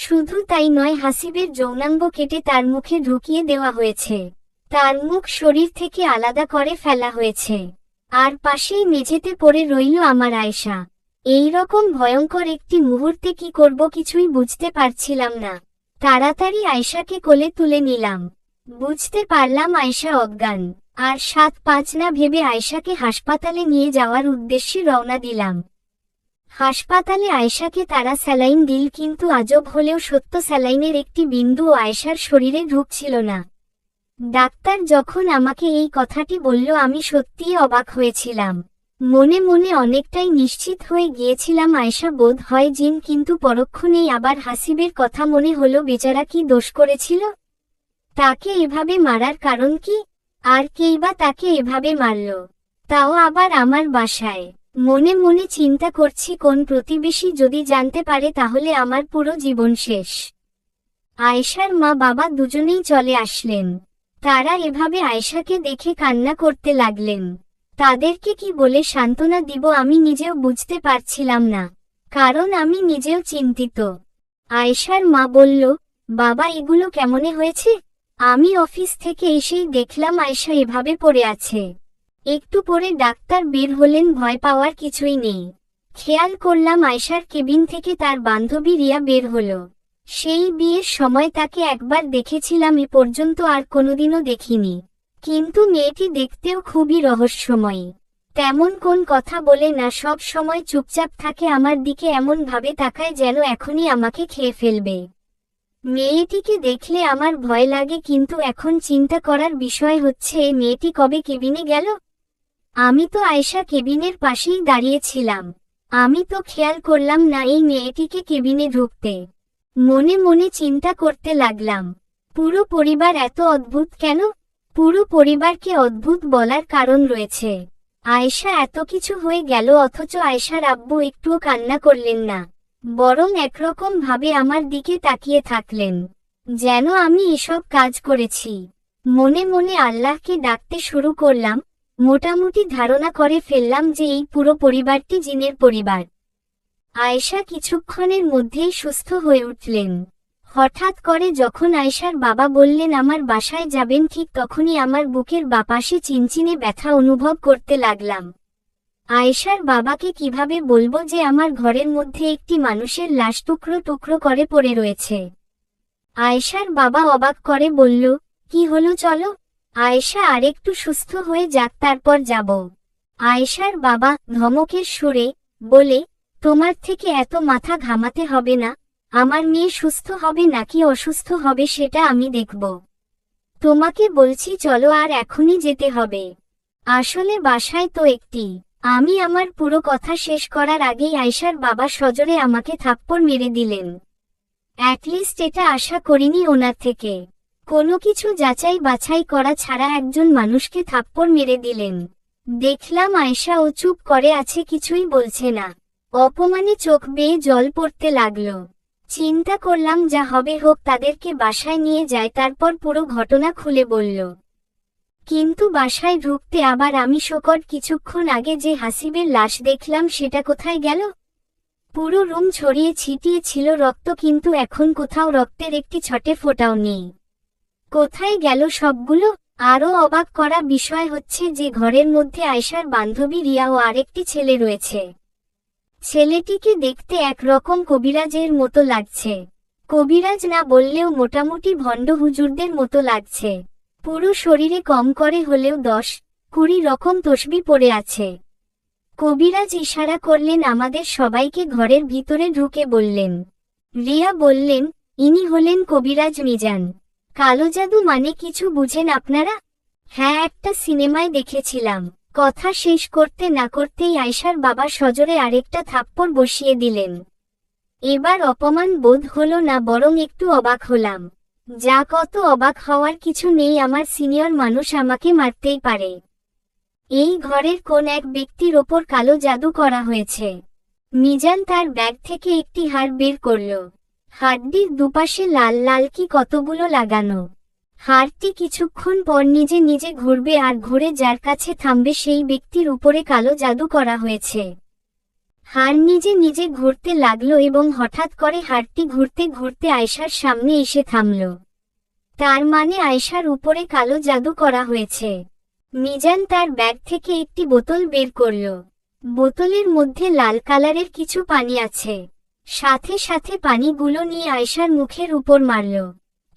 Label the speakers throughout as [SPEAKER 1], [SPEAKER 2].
[SPEAKER 1] শুধু তাই নয়, হাসিবের যৌনাঙ্গ কেটে তার মুখে ঢুকিয়ে দেওয়া হয়েছে। তার মুখ শরীর থেকে আলাদা করে ফেলা হয়েছে। আর পাশেই মেঝেতে পড়ে রইল আমার আয়েশা। এই রকম ভয়ঙ্কর একটি মুহূর্তে কি করব কিছুই বুঝতে পারছিলাম না। তাড়াতাড়ি আয়েশাকে কোলে তুলে নিলাম। বুঝতে পারলাম আয়েশা অজ্ঞান। আর 7-5 না ভেবে আয়েশাকে হাসপাতালে নিয়ে যাওয়ার উদ্দেশ্যে রওনা দিলাম। হাসপাতালে আয়েশাকে তারা স্যালাইন দিল, কিন্তু আজব হলেও সত্য, স্যালাইনের একটি বিন্দুও আয়েশার শরীরে ঢুকছিল না। ডাক্তার যখন আমাকে এই কথাটি বলল আমি সত্যিই অবাক হয়েছিলাম। মনে মনে অনেকটাই নিশ্চিত হয়ে গিয়েছিলাম আয়েশা বোধ হয় জিন, কিন্তু পরক্ষণেই আবার হাসিবের কথা মনে হলো। বেচারা কি দোষ করেছিল? তাকে এভাবে মারার কারণ কি? আর কেই বা তাকে এভাবে মারল, তাও আবার আমার বাসায়? মনে মনে চিন্তা করছি, কোন প্রতিবেশী যদি জানতে পারে তাহলে আমার পুরো জীবন শেষ। আয়েশার মা বাবা দুজনেই চলে আসলেন। তারা এভাবে আয়েশাকে দেখে কান্না করতে লাগলেন। তাদেরকে কি বলে সান্ত্বনা দিব আমি নিজেও বুঝতে পারছিলাম না, কারণ আমি নিজেও চিন্তিত। আয়েশার মা বলল, বাবা এগুলো কেমনে হয়েছে? আমি অফিস থেকে এসেই দেখলাম আয়েশা এভাবে পড়ে আছে। একটু পরে ডাক্তার বের হলেন। ভয় পাওয়ার কিছুই নেই। খেয়াল করলাম আয়েশার কেবিন থেকে তার বান্ধবী রিয়া বের হলো। সেই বিয়ের সময় তাকে একবার দেখেছিলাম, এ পর্যন্ত আর কোনোদিনও দেখিনি। কিন্তু মেয়েটি দেখতেও খুবই রহস্যময়ী। তেমন কোন কথা বলে না, সব সময় চুপচাপ থাকে, আমার দিকে এমন ভাবে তাকায় যেন এখনই আমাকে খেয়ে ফেলবে। মেয়েটিকে দেখলে আমার ভয় লাগে, কিন্তু এখন চিন্তা করার বিষয় হচ্ছে এই মেয়েটি কবে কেবিনে গেল। আমি তো আয়েশা কেবিনের পাশেই দাঁড়িয়েছিলাম। আমি তো খেয়াল করলাম না এই মেয়েটিকে কেবিনে ঢুকতে। মনে মনে চিন্তা করতে লাগলাম, পুরো পরিবার এত অদ্ভুত কেন? পুরো পরিবারকে অদ্ভুত বলার কারণ রয়েছে। আয়েশা এত কিছু হয়ে গেল, অথচ আয়েশার আব্বু একটুও কান্না করলেন না, বরং একরকম ভাবে আমার দিকে তাকিয়ে থাকলেন, যেন আমি এসব কাজ করেছি। মনে মনে আল্লাহকে ডাকতে শুরু করলাম। মোটামুটি ধারণা করে ফেললাম যে এই পুরো পরিবারটি জিনের পরিবার। আয়েশা কিছুক্ষণের মধ্যেই সুস্থ হয়ে উঠলেন। হঠাৎ করে যখন আয়েশার বাবা বললেন আমার বাসায় যাবেন, ঠিক তখনই আমার বুকের বাপাশে চিনচিনে ব্যথা অনুভব করতে লাগলাম। আয়েশার বাবাকে কিভাবে বলবো যে আমার ঘরের মধ্যে একটি মানুষের লাশ টুকরো টুকরো করে পড়ে রয়েছে? আয়েশার বাবা অবাক করে বলল, কি হলো, চলো। আয়েশা আরেকটু সুস্থ হয়ে যাক তারপর যাব। আয়েশার বাবা ধমকের সুরে বলে, তোমার থেকে এত মাথা ঘামাতে হবে না। আমার মেয়ে সুস্থ হবে নাকি অসুস্থ হবে সেটা আমি দেখব। তোমাকে বলছি চলো, আর এখনই যেতে হবে। আসলে বাসায় তো একটি। আমি আমার পুরো কথা শেষ করার আগেই আয়েশার বাবা সজোরে আমাকে থাপ্পড় মেরে দিলেন। অ্যাটলিস্ট এটা আশা করিনি ওনার থেকে। কোনো কিছু যাচাই বাছাই করা ছাড়া একজন মানুষকে থাপ্পড় মেরে দিলেন। দেখলাম আয়েশা ও চুপ করে আছে, কিছুই বলছে না। অপমানে চোখ বেয়ে জল পড়তে লাগলো। চিন্তা করলাম যা হবে হোক, তাদেরকে বাসায় নিয়ে যায়, তারপর পুরো ঘটনা খুলে বলল। কিন্তু বাসায় ঢুকতে আবার আমি শোকট, কিছুক্ষণ আগে যে হাসিবের লাশ দেখলাম সেটা কোথায় গেল? পুরো রুম ছড়িয়ে ছিটিয়ে ছিল রক্ত, কিন্তু এখন কোথাও রক্তের একটি ছটে ফোঁটাও নেই। কোথায় গেল সবগুলো? আরও অবাক করা বিষয় হচ্ছে যে ঘরের মধ্যে আয়েশার বান্ধবী রিয়া ও আরেকটি ছেলে রয়েছে। ছেলেটিকে দেখতে একরকম কবিরাজের মতো লাগছে। কবিরাজ না বললেও মোটামুটি ভণ্ড হুজুরদের মতো লাগছে। পুরো শরীরে কম করে হলেও 10-20 রকম তসবিহ পড়ে আছে। কবিরাজ ইশারা করলেন আমাদের সবাইকে ঘরের ভিতরে ঢুকে বললেন। রিয়া বললেন, ইনি হলেন কবিরাজ মিজান। কালো জাদু মানে কিছু বুঝেন আপনারা? হ্যাঁ, একটা সিনেমায় দেখেছিলাম। কথা শেষ করতে না করতেই আয়েশার বাবা সজোরে আরেকটা থাপ্পড় বসিয়ে দিলেন। এবার অপমান বোধ হলো না, বরং একটু অবাক হলাম। যা, কত অবাক হওয়ার কিছু নেই, আমার সিনিয়র মানুষ আমাকে মারতেই পারে। এই ঘরের কোন এক ব্যক্তির ওপর কালো জাদু করা হয়েছে। মিজান তার ব্যাগ থেকে একটি হাড় বের করল। হাড়টির দুপাশে লাল লাল কি কতগুলো লাগানো। হাড়টি কিছুক্ষণ পর নিজে নিজে ঘুরবে, আর ঘুরে যার কাছে থামবে সেই ব্যক্তির উপরে কালো জাদু করা হয়েছে। হাড় নিজে নিজে ঘুরতে লাগলো এবং হঠাৎ করে হাড়টি ঘুরতে ঘুরতে আয়েশার সামনে এসে থামল। তার মানে আয়েশার উপরে কালো জাদু করা হয়েছে। মিজান তার ব্যাগ থেকে একটি বোতল বের করল। বোতলের মধ্যে লাল কালারের কিছু পানি আছে। সাথে সাথে পানিগুলো নিয়ে আয়েশার মুখের উপর মারল।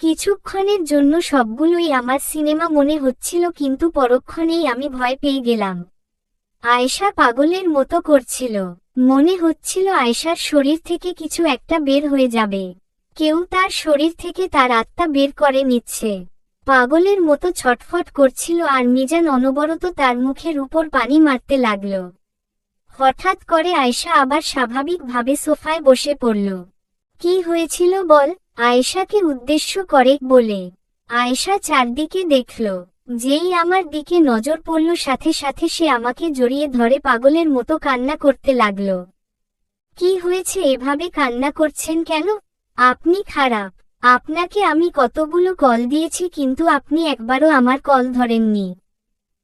[SPEAKER 1] কিছুক্ষণের জন্য সবগুলোই আমার সিনেমা মনে হচ্ছিল, কিন্তু পরক্ষণেই আমি ভয় পেয়ে গেলাম। আয়েশা পাগলের মতো করছিল। মনে হচ্ছিল আয়েশার শরীর থেকে কিছু একটা বের হয়ে যাবে। কেউ তার শরীর থেকে তার আত্মা বের করে নিচ্ছে। পাগলের মতো ছটফট করছিল আর মিজান অনবরত তার মুখের উপর পানি মারতে লাগল। হঠাৎ করে আয়েশা আবার স্বাভাবিকভাবে সোফায় বসে পড়ল। কি হয়েছিল বল, আয়েশাকে উদ্দেশ্য করে বলে। আয়েশা চারদিকে দেখল। যেই আমার দিকে নজর পড়ল সাথে সাথে সে আমাকে জড়িয়ে ধরে পাগলের মতো কান্না করতে লাগল। কি হয়েছে, এভাবে কান্না করছেন কেন? আপনি খারাপ। আপনাকে আমি কতগুলো কল দিয়েছি কিন্তু আপনি একবারও আমার কল ধরেননি।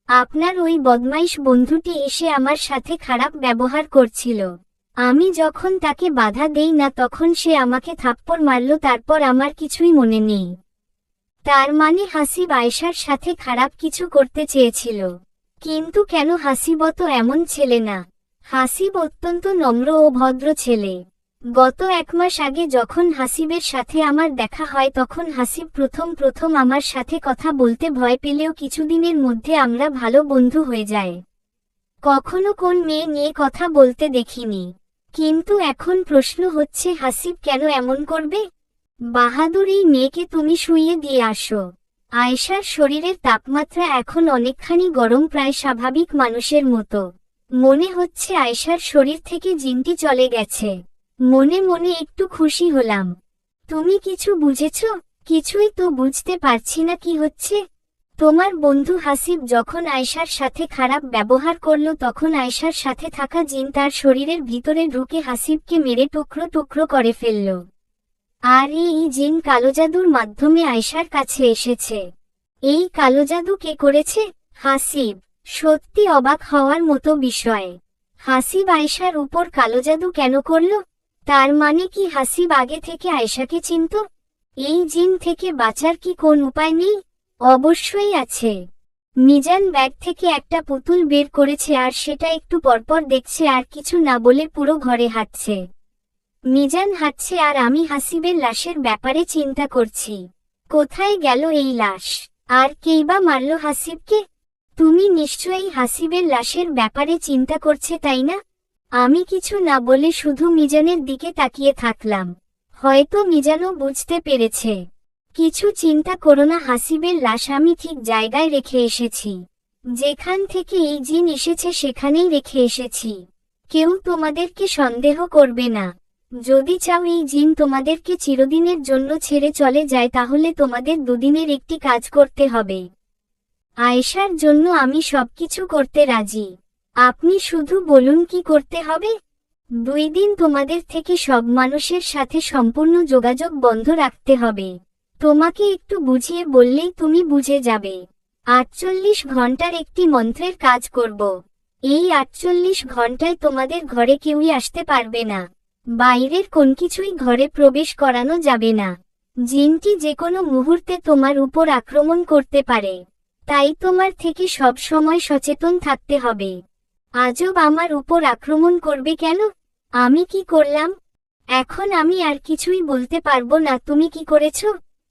[SPEAKER 1] আপনার ওই বদমাইশ বন্ধুটি এসে আমার সাথে খারাপ ব্যবহার করছিল। আমি যখন তাকে বাধা দেই না তখন সে আমাকে থাপ্পড় মারল, তারপর আমার কিছুই মনে নেই। তার মানে হাসিব আয়েশার সাথে খারাপ কিছু করতে চেয়েছিল। কিন্তু কেন? হাসিবও তো এমন ছেলে না। হাসিব অত্যন্ত নম্র ও ভদ্র ছেলে। গত 1 মাস আগে যখন হাসিবের সাথে আমার দেখা হয় তখন হাসিব প্রথম প্রথম আমার সাথে কথা বলতে ভয় পেলেও কিছুদিনের মধ্যে আমরা ভালো বন্ধু হয়ে যায়। কখনো কোন মেয়ে নিয়ে কথা বলতে দেখিনি। কিন্তু এখন প্রশ্ন হচ্ছে হাসিব কেন এমন করবে? বাহাদুর, এই মেয়েকে তুমি শুইয়ে দিয়ে আসো। আয়েশার শরীরের তাপমাত্রা এখন অনেকখানি গরম, প্রায় স্বাভাবিক মানুষের মতো। মনে হচ্ছে আয়েশার শরীর থেকে জিনটি চলে গেছে। মনে মনে একটু খুশি হলাম। তুমি কিছু বুঝেছ? কিছুই তো বুঝতে পারছি না কি হচ্ছে। তোমার বন্ধু হাসিব যখন আয়েশার সাথে খারাপ ব্যবহার করল তখন আয়েশার সাথে থাকা জিন তার শরীরের ভিতরে ঢুকে হাসিবকে মেরে টুকরো টুকরো করে ফেলল। আর এই জিন কালো জাদুর মাধ্যমে আয়েশার কাছে এসেছে। এই কালো জাদু কে করেছে? হাসিব। সত্যি অবাক হওয়ার মতো বিষয়। হাসিব আয়েশার উপর কালো জাদু কেন করল? তার মানে কি হাসিব আগে থেকে আয়েশাকে চিনত? এই জিন থেকে বাঁচার কি কোন উপায় নেই? অবশ্যই আছে। মিজান ব্যাগ থেকে একটা পুতুল বের করেছে আর সেটা একটু পরপর দেখছে আর কিছু না বলে পুরো ঘরে হাঁটছে। মিজান হাঁটছে আর আমি হাসিবের লাশের ব্যাপারে চিন্তা করছি। কোথায় গেল এই লাশ? আর কেই বা মারল হাসিবকে? তুমি নিশ্চয়ই হাসিবের লাশের ব্যাপারে চিন্তা করছে, তাই না? আমি কিছু না বলে শুধু মিজানের দিকে তাকিয়ে থাকলাম। হয়তো মিজানও বুঝতে পেরেছে। কিছু চিন্তা করো না, হাসিবের লাশ আমি ঠিক জায়গায় রেখে এসেছি। যেখান থেকে এই জিন এসেছে সেখানেই রেখে এসেছি। কেউ তোমাদেরকে সন্দেহ করবে না। যদি চাও এই জিন তোমাদেরকে চিরদিনের জন্য ছেড়ে চলে যায় তাহলে তোমাদের দুদিনের একটি কাজ করতে হবে। আয়েশার জন্য আমি সবকিছু করতে রাজি। আপনি শুধু বলুন কি করতে হবে। 2 দিন তোমাদের থেকে সব মানুষের সাথে সম্পূর্ণ যোগাযোগ বন্ধ রাখতে হবে। তোমাকে একটু বুঝিয়ে বললেই তুমি বুঝে যাবে। 48 ঘন্টার একটি মন্ত্রের কাজ করব। এই 48 ঘন্টায় তোমাদের ঘরে কেউই আসতে পারবে না। বাইরের কোন কিছুই ঘরে প্রবেশ করানো যাবে না। জিনটি যে কোনো মুহূর্তে তোমার উপর আক্রমণ করতে পারে। তাই তোমার থেকে সব সময় সচেতন থাকতে হবে। আজব, আমার উপর আক্রমণ করবে কেন? আমি কি করলাম? এখন আমি আর কিছুই বলতে পারবো না। তুমি কি করেছ?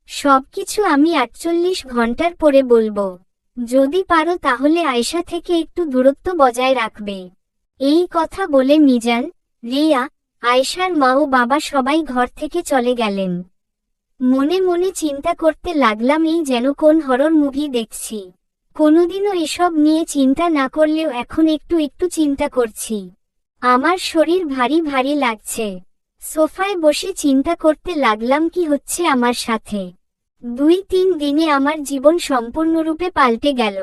[SPEAKER 1] সবকিছু আমি 48 ঘন্টার পরে বলবো। যদি পারো তাহলে আয়েশা থেকে একটু দূরত্ব বজায় রাখবে। এই কথা বলে মিজান, রিয়া, আয়েশার মা ও বাবা সবাই ঘর থেকে চলে গেলেন। মনে মনে চিন্তা করতে লাগলাম, এই যেন কোন হরর মুভি দেখছি। কোনোদিনও এসব নিয়ে চিন্তা না করলেও এখন একটু একটু চিন্তা করছি। আমার শরীর ভারী ভারী লাগছে। সোফায় বসে চিন্তা করতে লাগলাম কি হচ্ছে আমার সাথে। 2-3 দিনে আমার জীবন সম্পূর্ণরূপে পাল্টে গেল।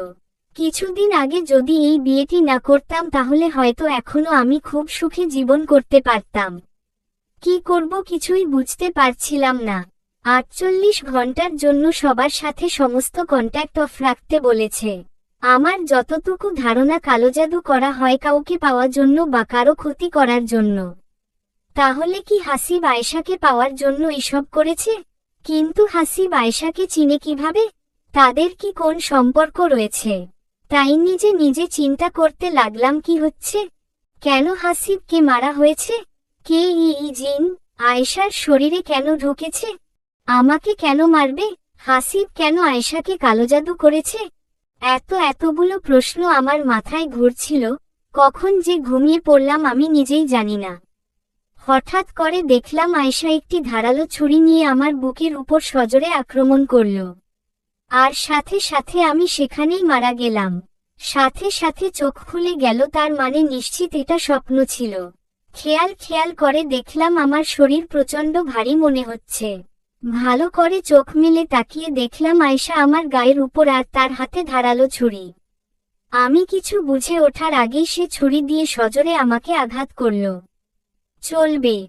[SPEAKER 1] কিছুদিন আগে যদি এই বিয়েটি না করতাম তাহলে হয়তো এখনো আমি খুব সুখে জীবন করতে পারতাম। কি করব কিছুই বুঝতে পারছিলাম না। 48 ঘন্টার জন্য সবার সাথে সমস্ত কন্ট্যাক্ট অফ রাখতে বলেছে। আমার যতটুকু ধারণা কালো জাদু করা হয় কাউকে পাওয়ার জন্য বা কারো ক্ষতি করার জন্য। তাহলে কি হাসিব আয়েশাকে পাওয়ার জন্য এসব করেছে? কিন্তু হাসিব আয়েশাকে চিনে কিভাবে? তাদের কি কোন সম্পর্ক রয়েছে? তাই নিজে নিজে চিন্তা করতে লাগলাম কি হচ্ছে। কেন হাসিবকে মারা হয়েছে? কে এই জিন আয়েশার শরীরে কেন ঢুকেছে? আমাকে কেন মারবে? হাসিব কেন আয়েশাকে কালো জাদু করেছে? এতগুলো প্রশ্ন আমার মাথায় ঘুরছিল, কখন যে ঘুমিয়ে পড়লাম আমি নিজেই জানি না। হঠাৎ করে দেখলাম আয়েশা একটি ধারালো ছুরি নিয়ে আমার বুকের উপর সজোরে আক্রমণ করল। আর সাথে সাথে আমি সেখানেই মারা গেলাম। সাথে সাথে চোখ খুলে গেল, তার মানে নিশ্চিত এটা স্বপ্ন ছিল। খেয়াল করে দেখলাম আমার শরীর প্রচণ্ড ভারী মনে হচ্ছে। ভালো করে চোখ মেলে তাকিয়ে দেখলাম আয়েশা আমার গায়ের উপর আর তার হাতে ধারালো ছুরি। আমি কিছু বুঝে ওঠার আগেই সে ছুরি দিয়ে সজোরে আমাকে আঘাত করল। চলবে।